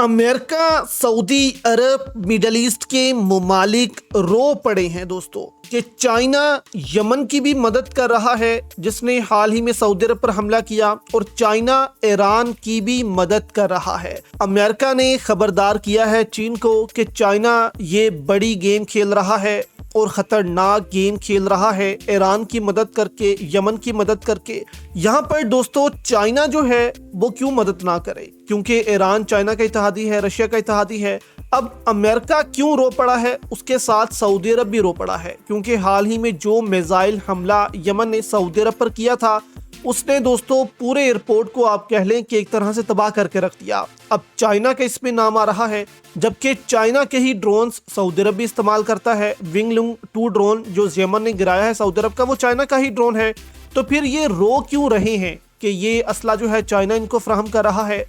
America, Saudi अरब, middle east के ममालिक रो पड़े हैं दोस्तों कि चाइना यमन की भी मदद कर रहा है जिसने हाल ही में सऊदी अरब पर हमला किया, और चाइना ईरान की भी मदद कर रहा है। अमेरिका ने खबरदार किया है चीन को कि चाइना ये बड़ी गेम खेल रहा है और ख़तरनाक गेम खेल रहा है ईरान की मदद करके, यमन की मदद करके। यहाँ पर दोस्तों चाइना जो है वो क्यों मदद ना करे, क्योंकि ईरान चाइना का इत्तेहादी है, रशिया का इत्तेहादी है। अब अमेरिका क्यों रो पड़ा है, उसके साथ सऊदी अरब भी रो पड़ा है, क्योंकि हाल ही में जो मिसाइल हमला यमन ने सऊदी अरब पर किया था उसने दोस्तों पूरे एयरपोर्ट को आप कह लें कि एक तरह से तबाह करके रख दिया। अब चाइना का इसमें नाम आ रहा है, जबकि चाइना के ही ड्रोन्स सऊदी अरब भी इस्तेमाल करता है। विंगलुंग 2 ड्रोन जो यमन ने गिराया है सऊदी अरब का, वो चाइना का ही ड्रोन है। तो फिर ये रो क्यों रहे हैं कि ये असला जो है चाइना इनको फराहम कर रहा है।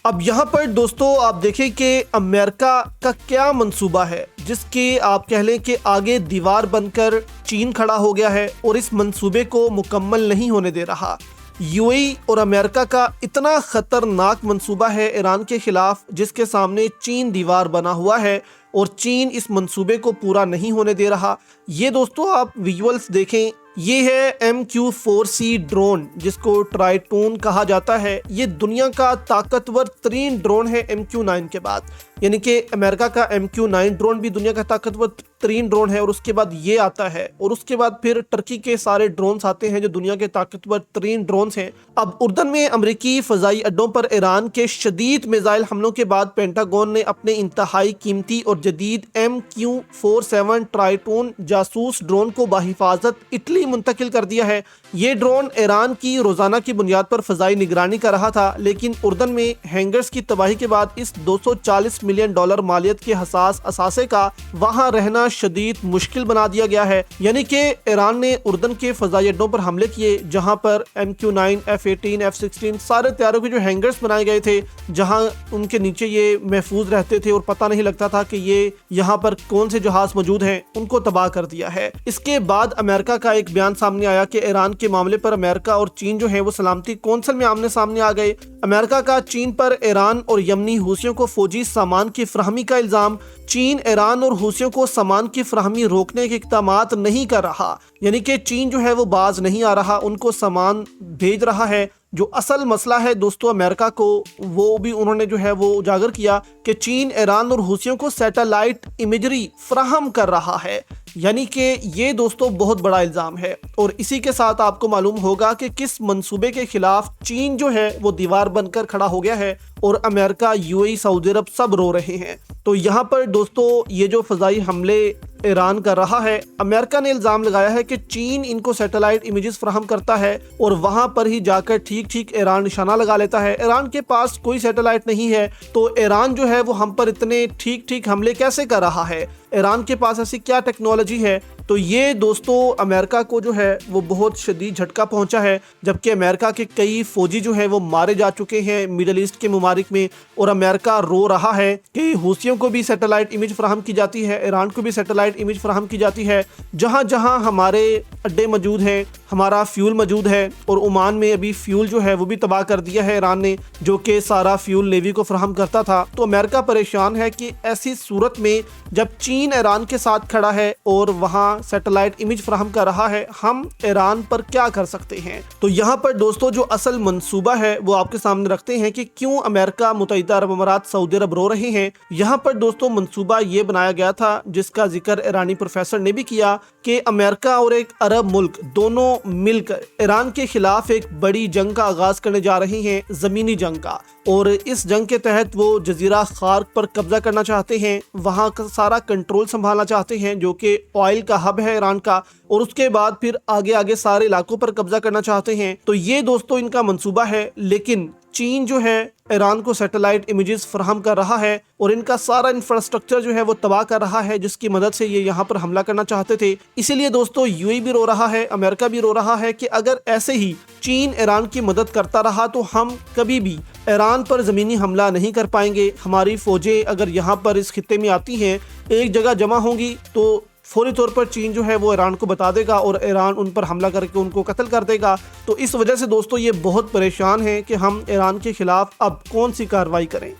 अब यहाँ पर दोस्तों आप देखें कि अमेरिका का क्या मंसूबा है जिसके आप कह लें कि आगे दीवार बनकर चीन खड़ा हो गया है और इस मंसूबे को मुकम्मल नहीं होने दे रहा। यूएई और अमेरिका का इतना खतरनाक मंसूबा है ईरान के खिलाफ, जिसके सामने चीन दीवार बना हुआ है और चीन इस मंसूबे को पूरा नहीं होने दे रहा। ये दोस्तों आप विजुअल्स देखें, ये है MQ-4C ड्रोन जिसको ट्राइटून कहा जाता है। ये दुनिया का ताकतवर तरीन ड्रोन है MQ-9 के बाद, यानी कि अमेरिका का MQ-9 ड्रोन भी दुनिया का ताकतवर तरीन ड्रोन है, और उसके बाद ये आता है, और उसके बाद फिर टर्की के सारे ड्रोन्स आते हैं जो दुनिया के ताकतवर तरीन ड्रोन्स हैं। अब उर्दन में अमरीकी फ़ज़ाई अड्डों पर ईरान के शदीद मिसाइल हमलों के बाद पेंटागन ने अपने इंतहाई कीमती और जदीद MQ-47 ट्राइटून जासूस ड्रोन को बाहिफाजत इटली मुंतकिल कर दिया है। ये ड्रोन ईरान की रोजाना की बुनियाद पर फ़ज़ाई निगरानी कर रहा था, लेकिन उर्दन में हैंगर्स की तबाही के बाद इस $240 मिलियन मालियत के हसास असासे का वहां रहना शदीद मुश्किल बना दिया गया है। यानी कि ईरान ने उर्दन के फ़ज़ाई अड्डों पर हमले किए जहां पर MQ-9, F-18, F-16 सारे तैयारों के जो हैंगर्स बनाए गए थे, जहां उनके नीचे ये महफूज रहते थे और पता नहीं लगता था कि ये यहाँ पर कौन से जहाज मौजूद हैं, उनको तबाह कर दिया है। इसके बाद अमेरिका का एक बयान सामने आया कि ईरान के मामले पर अमेरिका और चीन जो है वो सलामती कौंसिल में आमने सामने आ गए। अमेरिका का चीन पर ईरान और यमनी हूसियों को फौजी सामान की फ्राहमी का इल्जाम। चीन ईरान और हूसियों को सामान की फ्राहमी रोकने के इक़दामात नहीं कर रहा, यानी कि चीन जो है वो बाज नहीं आ रहा, उनको सामान भेज रहा है। जो असल मसला है दोस्तों अमेरिका को, वो भी उन्होंने जो है वो उजागर किया कि चीन ईरान और हूसियों को सैटेलाइट इमेजरी फ्राहम कर रहा है, यानी कि ये दोस्तों बहुत बड़ा इल्ज़ाम है। और इसी के साथ आपको मालूम होगा कि किस मंसूबे के खिलाफ चीन जो है वो दीवार बनकर खड़ा हो गया है, और अमेरिका, यूएई, सऊदी अरब सब रो रहे हैं। तो यहाँ पर दोस्तों ये जो फ़ज़ाई हमले ईरान कर रहा है, अमेरिका ने इल्ज़ाम लगाया है कि चीन इनको सैटेलाइट इमेजेस फ्राहम करता है और वहां पर ही जाकर ठीक ठीक ईरान निशाना लगा लेता है। ईरान के पास कोई सैटेलाइट नहीं है, तो ईरान जो है वो हम पर इतने ठीक ठीक हमले कैसे कर रहा है, ईरान के पास ऐसी क्या टेक्नोलॉजी है। तो ये दोस्तों अमेरिका को जो है वो बहुत शदीद झटका पहुंचा है, जबकि अमेरिका के कई फौजी जो है वो मारे जा चुके हैं मिडल ईस्ट के ममालिक में, और अमेरिका रो रहा है कि हूसियों को भी सैटेलाइट इमेज फ्राहम की जाती है, ईरान को भी सैटेलाइट इमेज फ्राहम की जाती है। जहां जहां हमारे अड्डे मौजूद हैं, हमारा फ्यूल मौजूद है, और ओमान में अभी फ्यूल जो है वो भी तबाह कर दिया है ईरान ने, जो कि सारा फ्यूल नेवी को फ्राहम करता था। तो अमेरिका परेशान है कि ऐसी सूरत में जब चीन ईरान के साथ खड़ा है और वहां सैटेलाइट इमेज फ्राहम कर रहा है, हम ईरान पर क्या कर सकते हैं। तो यहाँ पर दोस्तों जो असल मंसूबा है वो आपके सामने रखते हैं कि क्यों अमेरिका, मुत्तहिदा अरब अमारात, सऊदी अरब रो रहे हैं। यहाँ पर दोस्तों मंसूबा ये बनाया गया था जिसका जिक्र ईरानी प्रोफेसर ने भी किया कि अमेरिका और एक अरब मुल्क दोनों मिलकर ईरान के खिलाफ एक बड़ी जंग का आगाज करने जा रहे हैं, जमीनी जंग का। और इस जंग के तहत वो जजीरा खार्क पर कब्जा करना चाहते हैं, वहां का सारा कंट्रोल संभालना चाहते हैं जो कि ऑयल का हब है ईरान का, और उसके बाद फिर आगे आगे सारे इलाकों पर कब्जा करना चाहते हैं। तो ये दोस्तों इनका मंसूबा है, लेकिन चीन जो है ईरान को सैटेलाइट इमेजेस फराहम कर रहा है और इनका सारा इंफ्रास्ट्रक्चर जो है वो तबाह कर रहा है, जिसकी मदद से ये यहाँ पर हमला करना चाहते थे। इसीलिए दोस्तों यूएई भी रो रहा है, अमेरिका भी रो रहा है कि अगर ऐसे ही चीन ईरान की मदद करता रहा तो हम कभी भी ईरान पर ज़मीनी हमला नहीं कर पाएंगे। हमारी फ़ौजें अगर यहाँ पर इस खित्ते में आती हैं, एक जगह जमा होंगी, तो फौरी तौर पर चीन जो है वो ईरान को बता देगा और ईरान उन पर हमला करके उनको कत्ल कर देगा। तो इस वजह से दोस्तों ये बहुत परेशान है कि हम ईरान के खिलाफ अब कौन सी कार्रवाई करें।